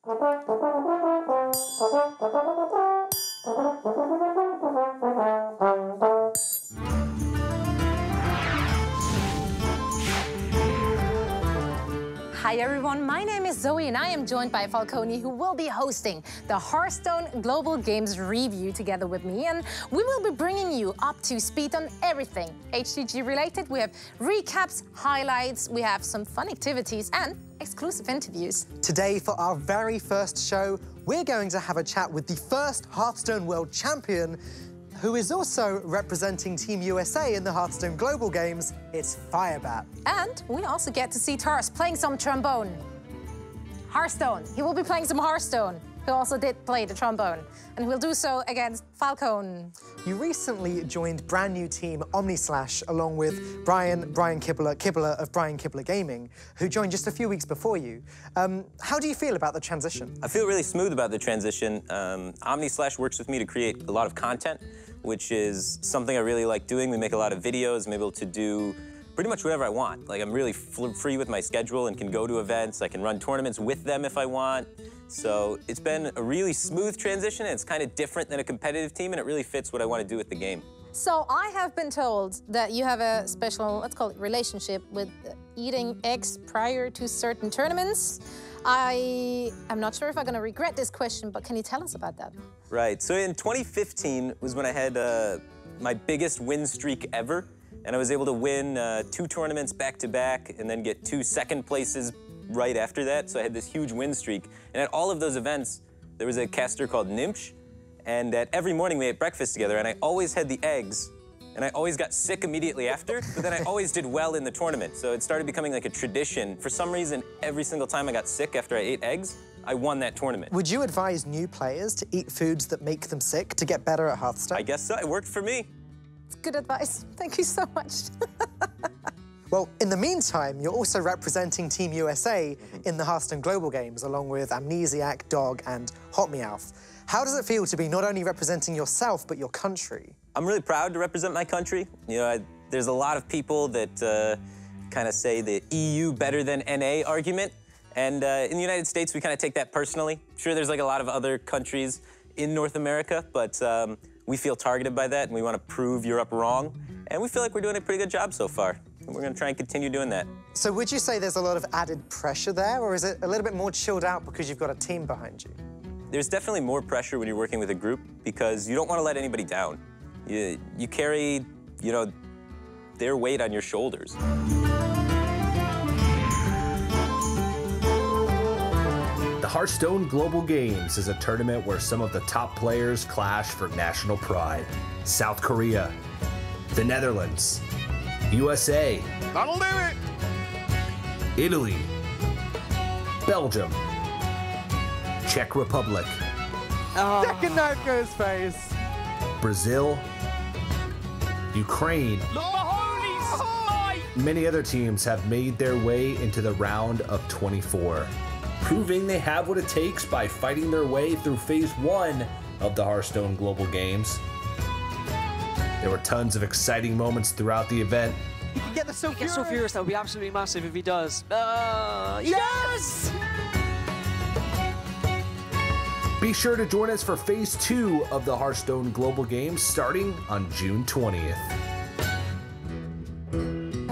Hi everyone, my name is Zoe and I am joined by Falcone, who will be hosting the Hearthstone Global Games review together with me, and we will be bringing you up to speed on everything HCG related. We have recaps, highlights, we have some fun activities and exclusive interviews. Today, for our very first show, we're going to have a chat with the first Hearthstone World Champion, who is also representing Team USA in the Hearthstone Global Games. It's Firebat. And we also get to see Taras playing some trombone. Hearthstone. He will be playing some Hearthstone. He also did play the trombone. And he will do so against Falcone. You recently joined brand new team Omnislash along with Brian Kibler of Brian Kibler Gaming, who joined just a few weeks before you. How do you feel about the transition? I feel really smooth about the transition. Omnislash works with me to create a lot of content, which is something I really like doing. We make a lot of videos. I'm able to do pretty much whatever I want. Like, I'm really free with my schedule and can go to events. I can run tournaments with them if I want. So it's been a really smooth transition, and it's kind of different than a competitive team, and it really fits what I want to do with the game. So I have been told that you have a special, let's call it, relationship with eating eggs prior to certain tournaments. I'm not sure if I'm going to regret this question, but can you tell us about that? Right. So in 2015 was when I had my biggest win streak ever, and I was able to win 2 tournaments back-to-back and then get 2 second places right after that. So I had this huge win streak. And at all of those events, there was a caster called Nimsh, and at every morning we ate breakfast together, and I always had the eggs, and I always got sick immediately after, but then I always did well in the tournament. So it started becoming like a tradition. For some reason, every single time I got sick after I ate eggs, I won that tournament. Would you advise new players to eat foods that make them sick to get better at Hearthstone? I guess so. It worked for me. It's good advice. Thank you so much. Well, in the meantime, you're also representing Team USA in the Hearthstone Global Games, along with Amnesiac, Dog, and Hot Meowth. How does it feel to be not only representing yourself, but your country? I'm really proud to represent my country. You know, there's a lot of people that kind of say the EU better than NA argument. And in the United States, we kind of take that personally. Sure, there's like a lot of other countries in North America, but we feel targeted by that, and we want to prove Europe wrong. And we feel like we're doing a pretty good job so far. And we're going to try and continue doing that. So would you say there's a lot of added pressure there, or is it a little bit more chilled out because you've got a team behind you? There's definitely more pressure when you're working with a group because you don't want to let anybody down. You carry, you know, their weight on your shoulders. The Hearthstone Global Games is a tournament where some of the top players clash for national pride. South Korea, the Netherlands, USA, that'll do it! Italy, Belgium, Czech Republic, Second note goes face. Brazil, Ukraine. The holy smite! Many other teams have made their way into the round of 24, proving they have what it takes by fighting their way through Phase 1 of the Hearthstone Global Games. There were tons of exciting moments throughout the event. He can get the Soe Get Soe Furious, that would be absolutely massive if he does. Yes! Be sure to join us for Phase 2 of the Hearthstone Global Games starting on June 20th.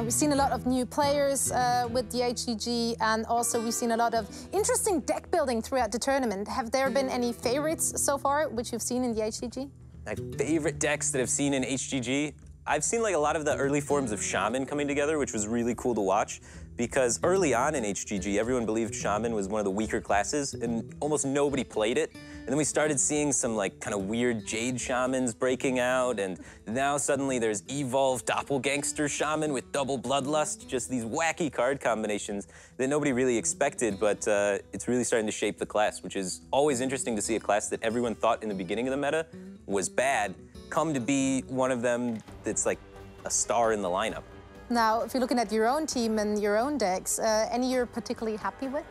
We've seen a lot of new players with the HCG, and also we've seen a lot of interesting deck building throughout the tournament. Have there been any favorites so far, which you've seen in the HCG? My favorite decks that I've seen in HGG, I've seen like a lot of the early forms of Shaman coming together, which was really cool to watch, because early on in HGG, everyone believed Shaman was one of the weaker classes, and almost nobody played it. And then we started seeing some like kind of weird Jade Shamans breaking out, and now suddenly there's Evolved Doppelgangster Shaman with double Bloodlust, just these wacky card combinations that nobody really expected, but it's really starting to shape the class, which is always interesting to see a class that everyone thought in the beginning of the meta was bad come to be one of them that's like a star in the lineup. Now, if you're looking at your own team and your own decks, any you're particularly happy with?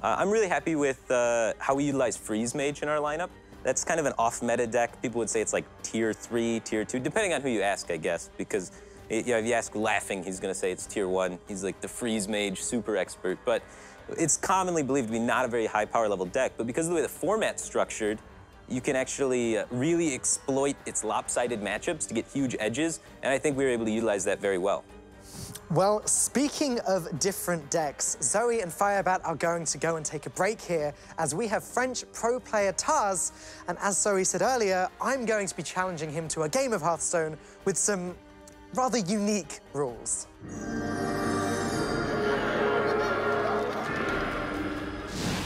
I'm really happy with how we utilize Freeze Mage in our lineup. That's kind of an off-meta deck. People would say it's like tier 3, tier 2, depending on who you ask, I guess, because you know, if you ask Laughing, he's going to say it's tier 1. He's like the Freeze Mage super expert. But It's commonly believed to be not a very high power level deck, but because of the way the format's structured, you can actually really exploit its lopsided matchups to get huge edges, and I think we were able to utilize that very well. Well, speaking of different decks, Zoe and Firebat are going to go and take a break here as we have French pro player Taz, and as Zoe said earlier, I'm going to be challenging him to a game of Hearthstone with some rather unique rules.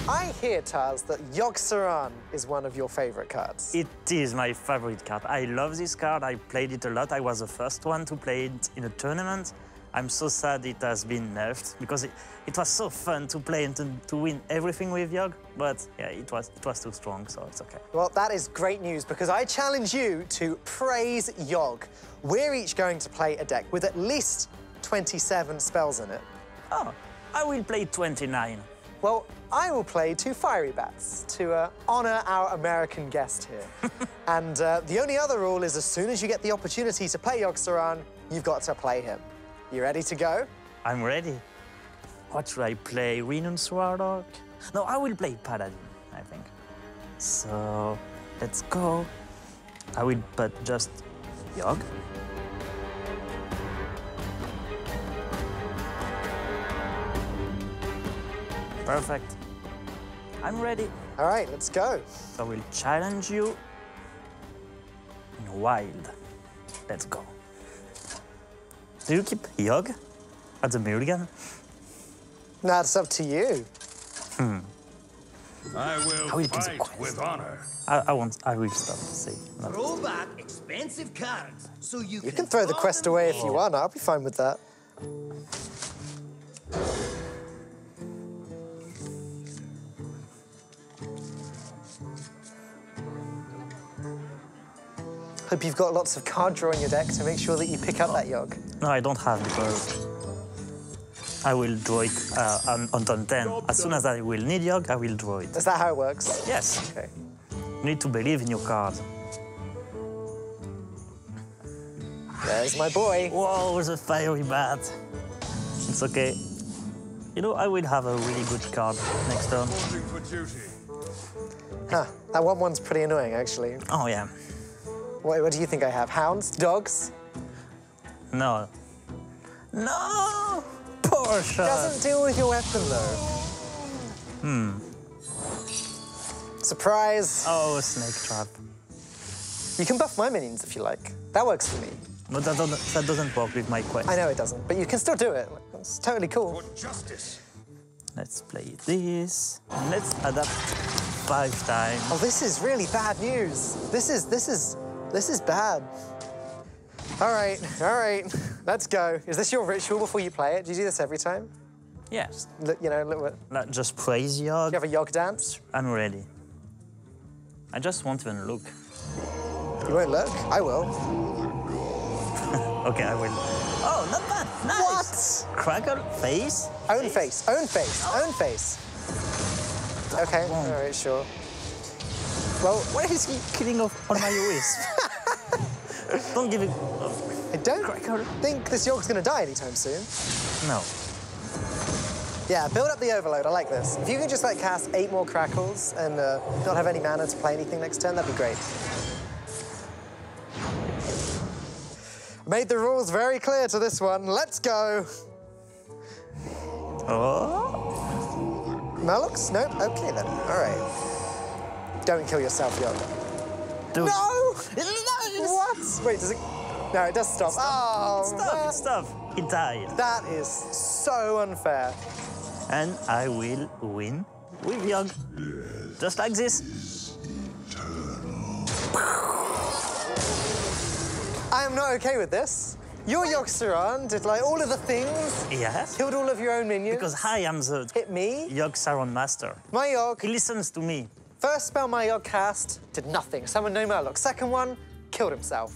I hear, Taz, that Yogg-Saron is one of your favorite cards. It is my favorite card. I love this card. I played it a lot. I was the first one to play it in a tournament. I'm so sad it has been nerfed because it was so fun to play and to win everything with Yogg, but yeah, it was too strong, so it's okay. Well, that is great news because I challenge you to praise Yogg. We're each going to play a deck with at least 27 spells in it. Oh, I will play 29. Well, I will play 2 fiery bats to honor our American guest here. And the only other rule is as soon as you get the opportunity to play Yogg-Saron, you've got to play him. You ready to go? I'm ready. What should I play? Renounce Warlock? No, I will play Paladin, I think. So, let's go. I will put just Yogg. Perfect. I'm ready. All right, let's go. I will challenge you in wild. Let's go. Do you keep Yogg at the mulligan? No, it's up to you. I will fight with honor. I will stop. See. No. Throw back expensive cards so you can throw the quest away if you want. I'll be fine with that. Hope you've got lots of card draw in your deck to make sure that you pick up that Yogg. No, I don't have because I will draw it on turn 10. As soon as I will need Yogg, I will draw it. Is that how it works? Yes. Okay. You need to believe in your card. There's my boy. Whoa, the fiery bat. It's okay. You know, I will have a really good card next turn. For duty. Huh, that 1/1's pretty annoying, actually. Oh, yeah. What do you think I have? Hounds? Dogs? No. No! Poor shot. Doesn't deal with your weapon, though. Surprise. Oh, snake trap. You can buff my minions if you like. That works for me. But that doesn't work with my quest. I know it doesn't, but you can still do it. It's totally cool. For justice. Let's play this. And let's adapt 5 times. Oh, this is really bad news. This is bad. All right. Let's go. Is this your ritual before you play it? Do you do this every time? Yes. You know, look, Not just praise Yogg. you have a Yogg dance? I'm ready. I just won't even look. You won't look? I will. Okay, I will. Oh, not bad. Nice. What? Crackle face? Own face. Own face. Okay, all right, sure. Well, Why is he killing off on my wisp? Don't give it. I don't think this Yogg's gonna die anytime soon. No. Yeah, build up the overload. I like this. If you can just like cast 8 more crackles and not have any mana to play anything next turn, that'd be great. Made the rules very clear to this one. Let's go. Oh. Murlocs? Nope. Okay then. All right. Don't kill yourself, Yogg. Dude. No! Nice. What? Wait, does it? No, it does stop. Oh, Stop. He died. that is so unfair. And I will win with Yogg. Just like this. I am not okay with this. Your Yogg-Saron did like all of the things, Yes. killed all of your own minions. Because I am the Hit me. Yogg-Saron master. My Yogg. He listens to me. First spell my Yogg cast did nothing. Summoned no Murloc. Second one, killed himself.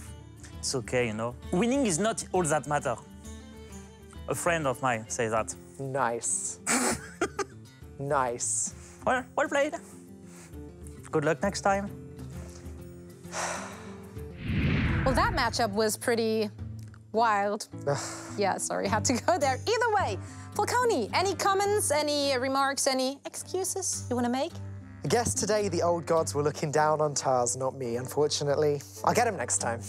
It's okay, you know. Winning is not all that matter. A friend of mine says that. Nice. Nice. Well played. Good luck next time. Well, that matchup was pretty wild. Yeah, sorry, had to go there. Either way, Falcone, any comments, any remarks, any excuses you want to make? I guess today the old gods were looking down on Tars, not me, unfortunately. I'll get him next time.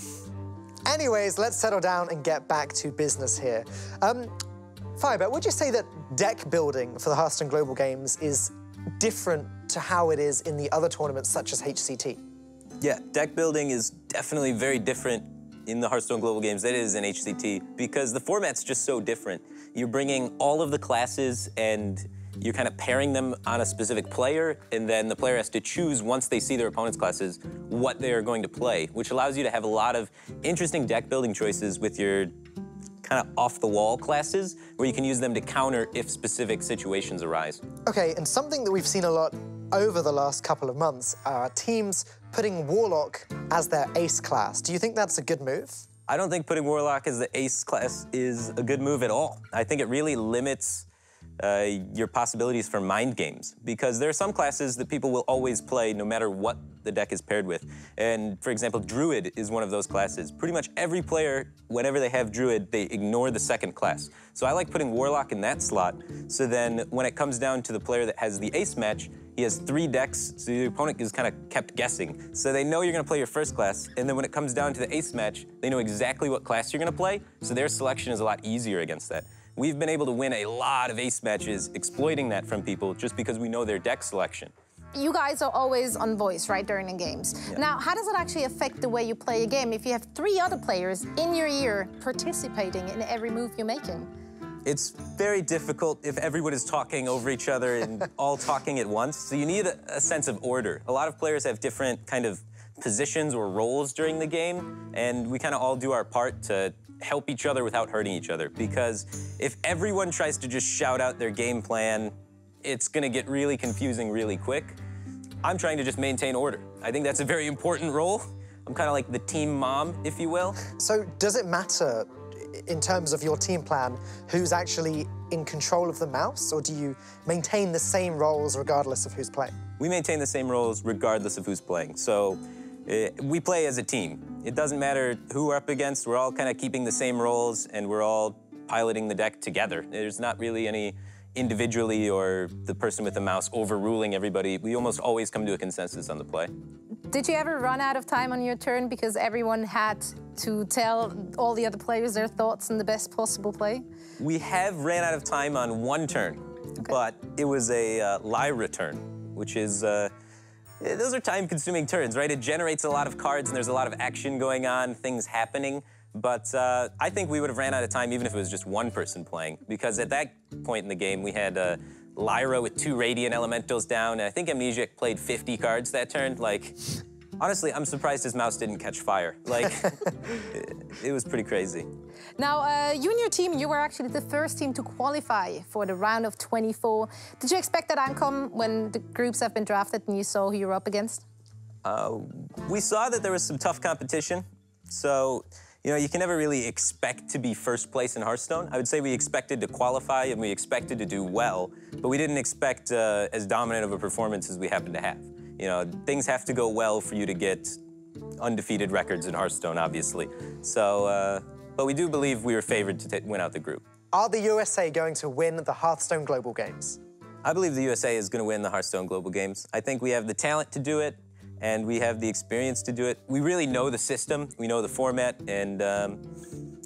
Anyways, let's settle down and get back to business here. Firebat, would you say that deck building for the Hearthstone Global Games is different to how it is in the other tournaments such as HCT? Yeah, deck building is definitely very different in the Hearthstone Global Games than it is in HCT because the format's just so different. You're bringing all of the classes and you're kind of pairing them on a specific player, and then the player has to choose, once they see their opponent's classes, what they are going to play, which allows you to have a lot of interesting deck building choices with your kind of off-the-wall classes, where you can use them to counter if specific situations arise. Okay, and something that we've seen a lot over the last couple of months are teams putting Warlock as their ace class. Do you think that's a good move? I don't think putting Warlock as the ace class is a good move at all. I think it really limits your possibilities for mind games, because there are some classes that people will always play no matter what the deck is paired with. And for example, Druid is one of those classes. Pretty much every player, whenever they have Druid, they ignore the second class. So I like putting Warlock in that slot, so then when it comes down to the player that has the ace match, he has 3 decks, so your opponent is kind of kept guessing. So they know you're gonna play your first class, and then when it comes down to the ace match, they know exactly what class you're gonna play, so their selection is a lot easier against that. We've been able to win a lot of ace matches exploiting that from people just because we know their deck selection. You guys are always on voice, right, during the games. Yeah. Now, how does it actually affect the way you play a game if you have 3 other players in your ear participating in every move you're making? It's very difficult if everyone is talking over each other and all talking at once, so you need a sense of order. A lot of players have different kind of positions or roles during the game, and we kind of all do our part to help each other without hurting each other, because if everyone tries to just shout out their game plan, it's gonna get really confusing really quick. I'm trying to just maintain order. I think that's a very important role. I'm kind of like the team mom, if you will. So does it matter in terms of your team plan who's actually in control of the mouse, or do you maintain the same roles regardless of who's playing? We maintain the same roles regardless of who's playing. So we play as a team. It doesn't matter who we're up against. We're all kind of keeping the same roles, and we're all piloting the deck together. There's not really any individually or the person with the mouse overruling everybody. We almost always come to a consensus on the play. Did you ever run out of time on your turn because everyone had to tell all the other players their thoughts on the best possible play? We have ran out of time on one turn, but it was a Lyra turn, which is, those are time-consuming turns, right? It generates a lot of cards and there's a lot of action going on, things happening. But I think we would have ran out of time even if it was just one person playing, because at that point in the game, we had Lyra with 2 Radiant Elementals down, and I think Amnesiac played 50 cards that turn. Like, honestly, I'm surprised his mouse didn't catch fire. Like, it was pretty crazy. Now, you and your team, you were actually the first team to qualify for the round of 24. Did you expect that outcome when the groups have been drafted and you saw who you were up against? We saw that there was some tough competition, so you know, you can never really expect to be first place in Hearthstone. I would say we expected to qualify and we expected to do well, but we didn't expect as dominant of a performance as we happened to have. You know, things have to go well for you to get undefeated records in Hearthstone, obviously. So, but we do believe we were favored to win out the group. Are the USA going to win the Hearthstone Global Games? I believe the USA is going to win the Hearthstone Global Games. I think we have the talent to do it, and we have the experience to do it. We really know the system, we know the format, and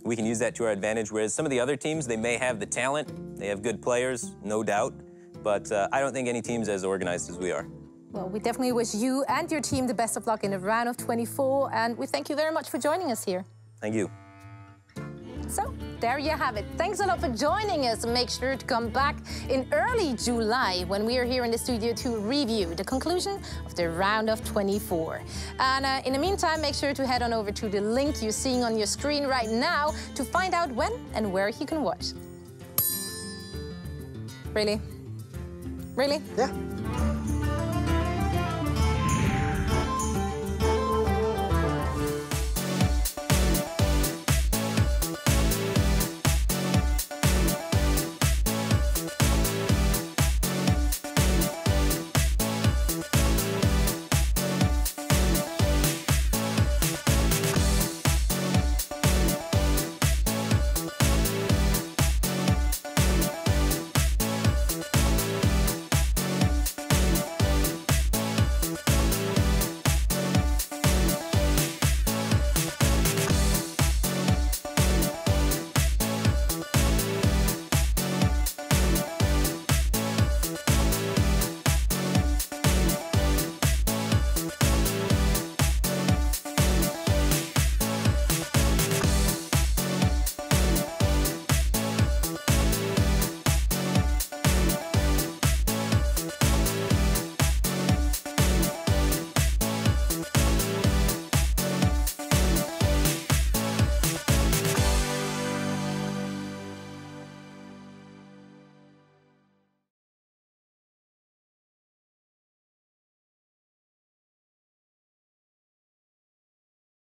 we can use that to our advantage, whereas some of the other teams, they may have the talent, they have good players, no doubt, but I don't think any team's as organized as we are. Well, we definitely wish you and your team the best of luck in the round of 24, and we thank you very much for joining us here. Thank you. So, there you have it. Thanks a lot for joining us. Make sure to come back in early July when we are here in the studio to review the conclusion of the round of 24. And in the meantime, make sure to head on over to the link you're seeing on your screen right now to find out when and where you can watch. Really? Really? Yeah.